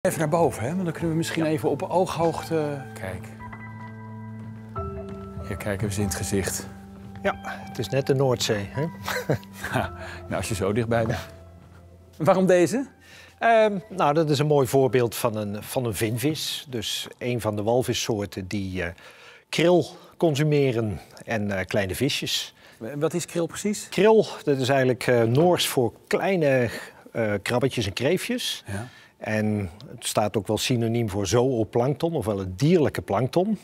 Even naar boven, hè? Want dan kunnen we misschien even op ooghoogte kijken. Hier kijken we ze in het gezicht. Ja, het is net de Noordzee. Hè? Nou, als je zo dichtbij bent. Waarom deze? Nou, dat is een mooi voorbeeld van een vinvis. Dus een van de walvissoorten die kril consumeren en kleine visjes. Wat is kril precies? Kril, dat is eigenlijk Noors voor kleine krabbetjes en kreefjes. Ja. En het staat ook wel synoniem voor zooplankton, ofwel het dierlijke plankton.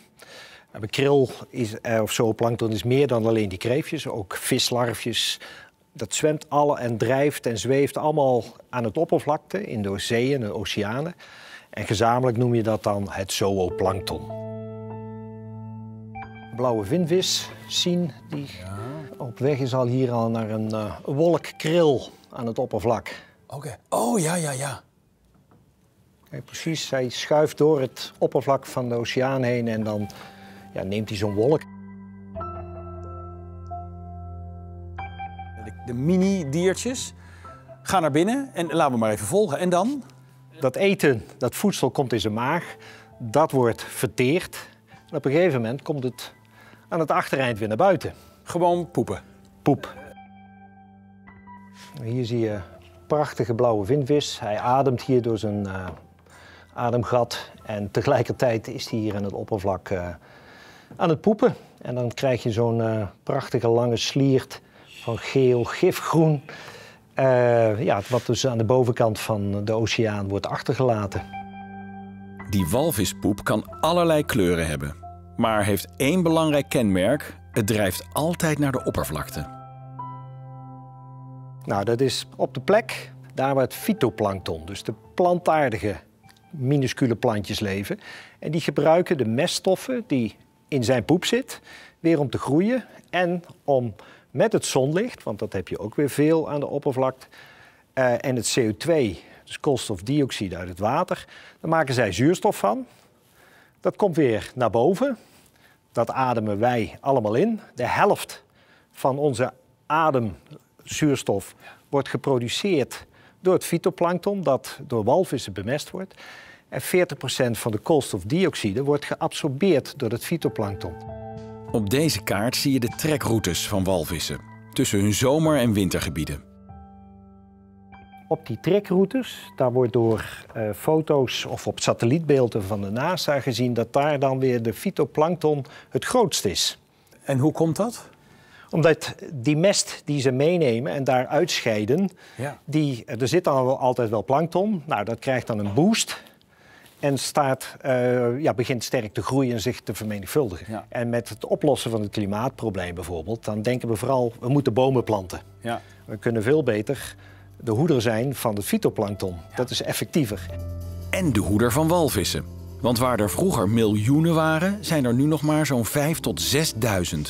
Maar kril of zooplankton is meer dan alleen die kreefjes, ook vislarfjes. Dat zwemt alle en drijft en zweeft allemaal aan het oppervlakte in de zeeën en oceanen. En gezamenlijk noem je dat dan het zooplankton. Blauwe vinvis zien die op weg is hier al naar een wolk kril aan het oppervlak. Oké. Oh, ja. Kijk, precies, hij schuift door het oppervlak van de oceaan heen en dan neemt hij zo'n wolk. De mini-diertjes gaan naar binnen en laten we maar even volgen. En dan? Dat eten, dat voedsel komt in zijn maag, dat wordt verteerd. En op een gegeven moment komt het aan het achtereind weer naar buiten. Gewoon poepen. Poep. Hier zie je prachtige blauwe vinvis. Hij ademt hier door zijn ademgat en tegelijkertijd is hij hier aan het oppervlak aan het poepen. En dan krijg je zo'n prachtige lange sliert van geel, gifgroen. Wat dus aan de bovenkant van de oceaan wordt achtergelaten. Die walvispoep kan allerlei kleuren hebben, maar heeft één belangrijk kenmerk: het drijft altijd naar de oppervlakte. Nou, dat is op de plek daar waar het fytoplankton, dus de plantaardige minuscule plantjes leven. En die gebruiken de meststoffen die in zijn poep zit, weer om te groeien en om met het zonlicht, want dat heb je ook weer veel aan de oppervlakte, en het CO2, dus koolstofdioxide uit het water, daar maken zij zuurstof van. Dat komt weer naar boven. Dat ademen wij allemaal in. De helft van onze ademzuurstof wordt geproduceerd door het fytoplankton dat door walvissen bemest wordt. En 40% van de koolstofdioxide wordt geabsorbeerd door het fytoplankton. Op deze kaart zie je de trekroutes van walvissen tussen hun zomer- en wintergebieden. Op die trekroutes, daar wordt door foto's of op satellietbeelden van de NASA gezien dat daar dan weer de fytoplankton het grootst is. En hoe komt dat? Omdat die mest die ze meenemen en daar uitscheiden, er zit dan altijd wel plankton. Nou, dat krijgt dan een boost en begint sterk te groeien en zich te vermenigvuldigen. Ja. En met het oplossen van het klimaatprobleem bijvoorbeeld, dan denken we vooral, we moeten bomen planten. Ja. We kunnen veel beter de hoeder zijn van het fytoplankton. Ja. Dat is effectiever. En de hoeder van walvissen. Want waar er vroeger miljoenen waren, zijn er nu nog maar zo'n 5.000 tot 6.000.